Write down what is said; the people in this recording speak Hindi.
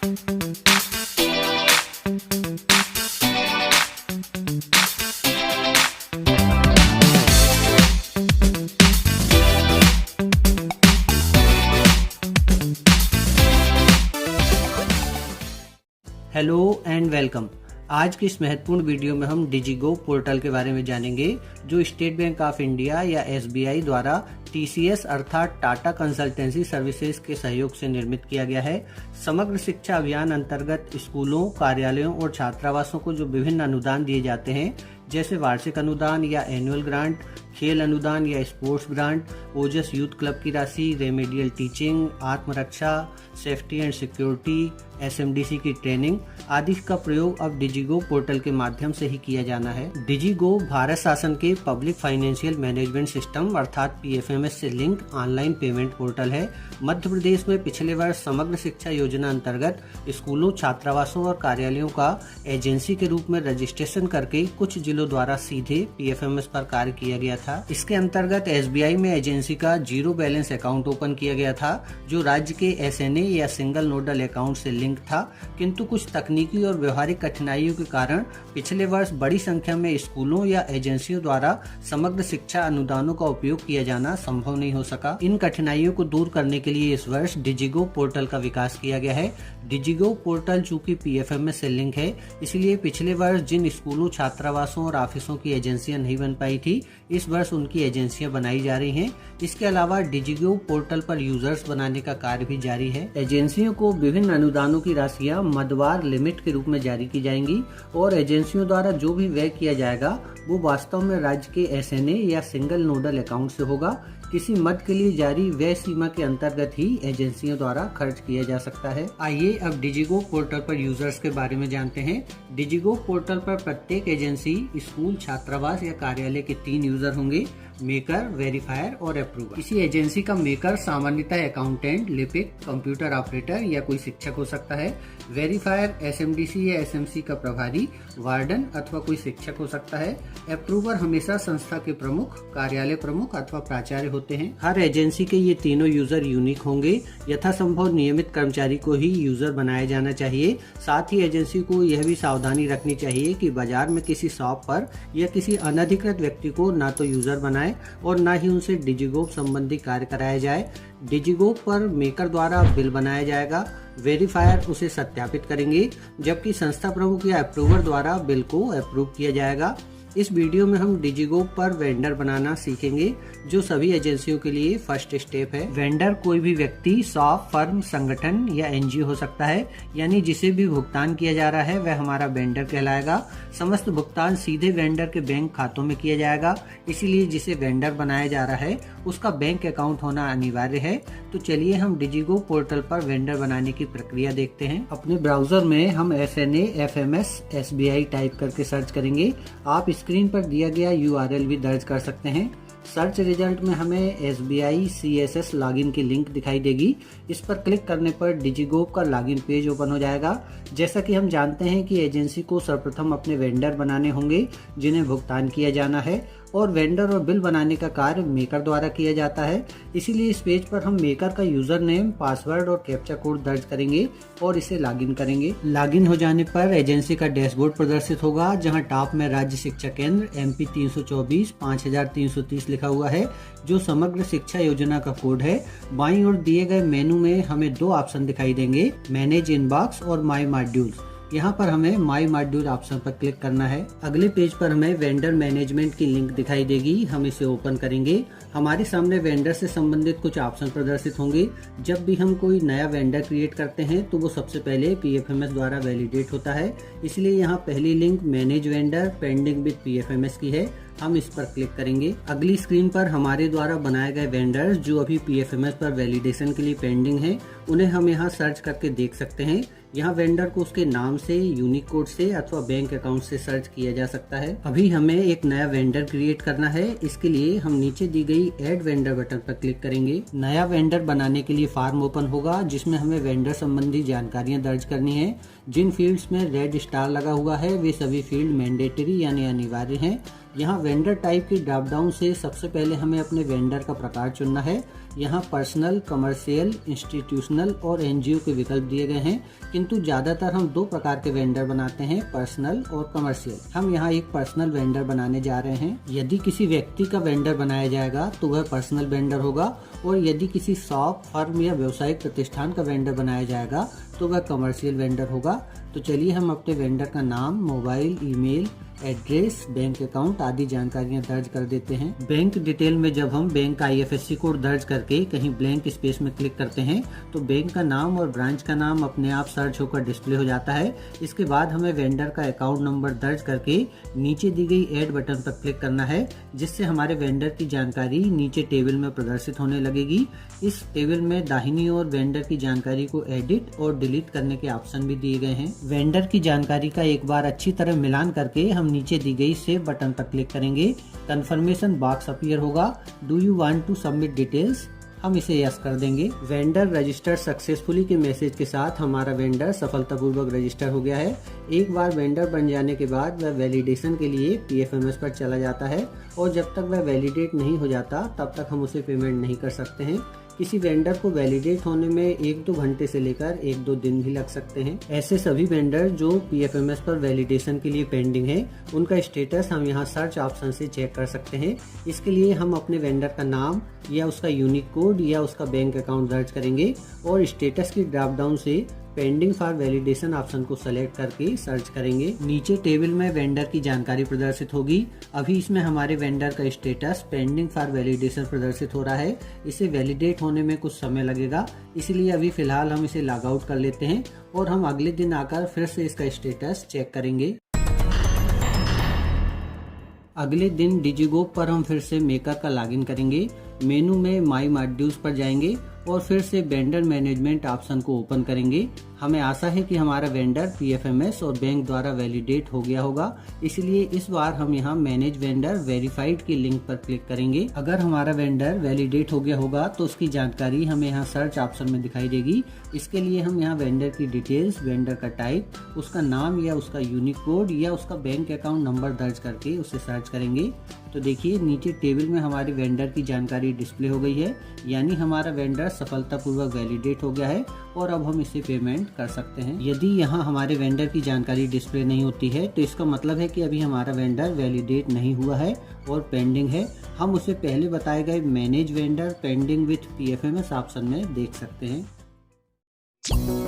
Hello and welcome. आज की इस महत्वपूर्ण वीडियो में हम डिजिगो पोर्टल के बारे में जानेंगे, जो स्टेट बैंक ऑफ इंडिया या एसबीआई द्वारा टीसीएस अर्थात टाटा कंसल्टेंसी सर्विसेज के सहयोग से निर्मित किया गया है। समग्र शिक्षा अभियान अंतर्गत स्कूलों, कार्यालयों और छात्रावासों को जो विभिन्न अनुदान दिए जाते हैं, जैसे वार्षिक अनुदान या एनुअल ग्रांट, खेल अनुदान या स्पोर्ट्स ग्रांट, ओजस यूथ क्लब की राशि, रेमेडियल टीचिंग, आत्मरक्षा, सेफ्टी एंड सिक्योरिटी, एसएमडीसी की ट्रेनिंग आदि का प्रयोग अब डिजिगो पोर्टल के माध्यम से ही किया जाना है। डिजिगो भारत शासन के पब्लिक फाइनेंशियल मैनेजमेंट सिस्टम अर्थात पीएफएमएस से लिंक ऑनलाइन पेमेंट पोर्टल है। मध्य प्रदेश में पिछले वर्ष समग्र शिक्षा योजना अंतर्गत स्कूलों, छात्रावासों और कार्यालयों का एजेंसी के रूप में रजिस्ट्रेशन करके कुछ जिलों द्वारा सीधे पीएफएमएस पर कार्य किया गया था। इसके अंतर्गत एसबीआई में एजेंसी का जीरो बैलेंस अकाउंट ओपन किया गया था, जो राज्य के एसएनए या सिंगल नोडल अकाउंट से लिंक था। किंतु कुछ तकनीकी और व्यवहारिक कठिनाइयों के कारण पिछले वर्ष बड़ी संख्या में स्कूलों या एजेंसियों द्वारा समग्र शिक्षा अनुदानों का उपयोग किया जाना संभव नहीं हो सका। इन कठिनाइयों को दूर करने के लिए इस वर्ष डिजिगो पोर्टल का विकास किया गया है। डिजिगो पोर्टल चूंकि पीएफएमएस से लिंक है, इसलिए पिछले वर्ष जिन स्कूलों, छात्रावासों और ऑफिसों की एजेंसियां नहीं बन पाई थी, इस वर्ष उनकी एजेंसियां बनाई जा रही हैं। इसके अलावा डिजिगो पोर्टल पर यूजर्स बनाने का कार्य भी जारी है। एजेंसियों को विभिन्न अनुदानों की राशियां मदवार लिमिट के रूप में जारी की जाएंगी और एजेंसियों द्वारा जो भी व्यय किया जाएगा वो वास्तव में राज्य के एसएनए या सिंगल नोडल अकाउंट से होगा। किसी मद के लिए जारी व्यय सीमा के अंतर्गत ही एजेंसियों द्वारा खर्च किया जा सकता है। आइए अब डिजिगो पोर्टल पर यूजर्स के बारे में जानते हैं। डिजिगो पोर्टल पर प्रत्येक एजेंसी, स्कूल, छात्रावास या कार्यालय के 3 यूजर होंगे: मेकर, वेरीफायर और अप्रूवर। किसी एजेंसी का मेकर सामान्यतः अकाउंटेंट, लिपिक, कंप्यूटर ऑपरेटर या कोई शिक्षक हो सकता है। वेरीफायर एसएमडीसी या एसएमसी का प्रभारी, वार्डन अथवा कोई शिक्षक हो सकता है। अप्रूवर हमेशा संस्था के प्रमुख, कार्यालय प्रमुख अथवा प्राचार्य होते हैं। हर एजेंसी के ये तीनों यूजर यूनिक होंगे। यथासंभव नियमित कर्मचारी को ही यूजर बनाया जाना चाहिए। साथ ही एजेंसी को यह भी सावधानी रखनी चाहिए कि बाजार में किसी शॉप पर या किसी अनधिकृत व्यक्ति को ना तो यूजर बनाए और ना ही उनसे डिजिगो संबंधी कार्य कराया जाए। डिजिगो पर मेकर द्वारा बिल बनाया जाएगा, वेरीफायर उसे सत्यापित करेंगे, जबकि संस्था प्रमुख या अप्रूवर द्वारा बिल को अप्रूव किया जाएगा। इस वीडियो में हम डिजिगो पर वेंडर बनाना सीखेंगे, जो सभी एजेंसियों के लिए फर्स्ट स्टेप है। वेंडर कोई भी व्यक्ति, शॉप, फर्म, संगठन या एनजीओ हो सकता है, यानी जिसे भी भुगतान किया जा रहा है वह हमारा वेंडर कहलाएगा। समस्त भुगतान सीधे वेंडर के बैंक खातों में किया जाएगा, इसीलिए जिसे वेंडर बनाया जा रहा है उसका बैंक अकाउंट होना अनिवार्य है। तो चलिए हम डिजिगो पोर्टल पर वेंडर बनाने की प्रक्रिया देखते हैं। अपने ब्राउजर में हम SNA FMS SBI टाइप करके सर्च करेंगे। आप स्क्रीन पर दिया गया URL भी दर्ज कर सकते हैं। सर्च रिजल्ट में हमें SBI CSS लॉगिन की लिंक दिखाई देगी। इस पर क्लिक करने पर डिजिगो का लॉगिन पेज ओपन हो जाएगा। जैसा कि हम जानते हैं कि एजेंसी को सर्वप्रथम अपने वेंडर बनाने होंगे जिन्हें भुगतान किया जाना है, और वेंडर और बिल बनाने का कार्य मेकर द्वारा किया जाता है। इसीलिए इस पेज पर हम मेकर का यूजर नेम, पासवर्ड और कैप्चा कोड दर्ज करेंगे और इसे लॉगिन करेंगे। लॉगिन हो जाने पर एजेंसी का डैशबोर्ड प्रदर्शित होगा, जहां टॉप में राज्य शिक्षा केंद्र MP 324 5330 लिखा हुआ है, जो समग्र शिक्षा योजना का कोड है। बाईं ओर दिए गए मेनू में हमें 2 ऑप्शन दिखाई देंगे, मैनेज इनबॉक्स और माई मॉड्यूल्स। यहाँ पर हमें माई मॉड्यूल ऑप्शन पर क्लिक करना है। अगले पेज पर हमें वेंडर मैनेजमेंट की लिंक दिखाई देगी, हम इसे ओपन करेंगे। हमारे सामने वेंडर से संबंधित कुछ ऑप्शन प्रदर्शित होंगे। जब भी हम कोई नया वेंडर क्रिएट करते हैं तो वो सबसे पहले पीएफएमएस द्वारा वैलिडेट होता है, इसलिए यहाँ पहली link manage vendor pending with PFMS की है। हम इस पर क्लिक करेंगे। अगली स्क्रीन पर हमारे द्वारा बनाए गए वेंडर्स जो अभी पीएफएमएस पर वैलिडेशन के लिए पेंडिंग हैं, उन्हें हम यहाँ सर्च करके देख सकते हैं। यहाँ वेंडर को उसके नाम से, यूनिक कोड से अथवा बैंक अकाउंट से सर्च किया जा सकता है। अभी हमें एक नया वेंडर क्रिएट करना है। इसके लिए हम नीचे दी गई ऐड वेंडर बटन पर क्लिक करेंगे। नया वेंडर बनाने के लिए फॉर्म ओपन होगा, जिसमें हमें वेंडर संबंधी जानकारियां दर्ज करनी है। जिन फील्ड्स में रेड स्टार लगा हुआ है वे सभी फील्ड मैंडेटरी यानी अनिवार्य हैं। यहाँ वेंडर टाइप की ड्रॉप डाउन से सबसे पहले हमें अपने वेंडर का प्रकार चुनना है। यहाँ पर्सनल, कमर्शियल, इंस्टीट्यूशनल और एनजीओ के विकल्प दिए गए हैं, किंतु ज्यादातर हम दो प्रकार के वेंडर बनाते हैं, पर्सनल और कमर्शियल। हम यहाँ एक पर्सनल वेंडर बनाने जा रहे हैं। यदि किसी व्यक्ति का वेंडर बनाया जाएगा तो वह पर्सनल वेंडर होगा, और यदि किसी शॉप, फर्म या व्यावसायिक प्रतिष्ठान का वेंडर बनाया जाएगा तो वह कमर्शियल वेंडर होगा। तो चलिए हम अपने वेंडर का नाम, mobile, email address, bank account आदि जानकारियां दर्ज कर देते हैं। बैंक डिटेल में जब हम बैंक का IFSC कोड दर्ज करके कहीं ब्लैंक स्पेस में क्लिक करते हैं तो बैंक का नाम और ब्रांच का नाम अपने आप सर्च होकर डिस्प्ले हो जाता है। इसके बाद हमें वेंडर का अकाउंट नंबर दर्ज करके नीचे दी गई ऐड बटन पर क्लिक करना है, जिससे हमारे वेंडर की जानकारी नीचे टेबल में प्रदर्शित होने लगेगी। इस टेबल में दाहिनी ओर वेंडर की जानकारी को एडिट और डिलीट करने के ऑप्शन भी दिए गए हैं। वेंडर की जानकारी का एक बार अच्छी तरह मिलान करके हम नीचे दी गई सेव बटन पर क्लिक करेंगे। कंफर्मेशन बॉक्स अपीयर होगा, do you want to submit details, हम इसे यस कर देंगे। वेंडर रजिस्टर सक्सेसफुली के मैसेज के साथ हमारा वेंडर सफलतापूर्वक रजिस्टर हो गया है। एक बार वेंडर बन जाने के बाद वह वैलिडेशन के लिए PFMS पर चला जाता है, और जब तक वह वैलिडेट नहीं हो जाता तब तक हम उसे पेमेंट नहीं कर सकते हैं। किसी वेंडर को वैलिडेट होने में 1-2 घंटे से लेकर 1-2 दिन भी लग सकते हैं। ऐसे सभी वेंडर जो PFMS पर वैलिडेशन के लिए पेंडिंग है, उनका स्टेटस हम यहाँ सर्च ऑप्शन से चेक कर सकते हैं। इसके लिए हम अपने वेंडर का नाम या उसका यूनिक कोड या उसका बैंक अकाउंट दर्ज करेंगे, और स्टेटस की ड्रॉप डाउन से पेंडिंग फॉर वैलिडेशन ऑप्शन को सेलेक्ट करके सर्च करेंगे। नीचे टेबल में वेंडर की जानकारी प्रदर्शित होगी। अभी इसमें हमारे वेंडर का स्टेटस पेंडिंग फॉर वैलिडेशन प्रदर्शित हो रहा है। इसे वैलिडेट होने में कुछ समय लगेगा, इसलिए अभी फिलहाल हम इसे लॉग आउट कर लेते हैं और हम अगले दिन आकर फिर से इसका स्टेटस चेक करेंगे। अगले दिन डिजिगो पर हम फिर से मेकर का लॉगिन करेंगे। मेनू में माई मॉड्यूल्स पर जाएंगे और फिर से वेंडर मैनेजमेंट ऑप्शन को ओपन करेंगे। हमें आशा है कि हमारा वेंडर PFMS और बैंक द्वारा वैलिडेट हो गया होगा, इसलिए इस बार हम यहाँ मैनेज वेंडर वेरीफाइड की लिंक पर क्लिक करेंगे। अगर हमारा वेंडर वैलिडेट हो गया होगा तो उसकी जानकारी हमें यहाँ सर्च ऑप्शन में दिखाई देगी। इसके लिए हम यहाँ वेंडर की डिटेल्स, वेंडर का टाइप, उसका नाम या उसका यूनिक कोड या उसका बैंक अकाउंट नंबर दर्ज करके उसे सर्च करेंगे। तो देखिए नीचे टेबल में हमारी वेंडर की जानकारी डिस्प्ले हो गई है, यानी हमारा वेंडर सफलतापूर्वक वैलिडेट हो गया है और अब हम इसे पेमेंट कर सकते हैं। यदि यहाँ हमारे वेंडर की जानकारी डिस्प्ले नहीं होती है तो इसका मतलब है कि अभी हमारा वेंडर वैलिडेट नहीं हुआ है और पेंडिंग है। हम उसे पहले बताए गए manage vendor pending with PFMS option में देख सकते हैं।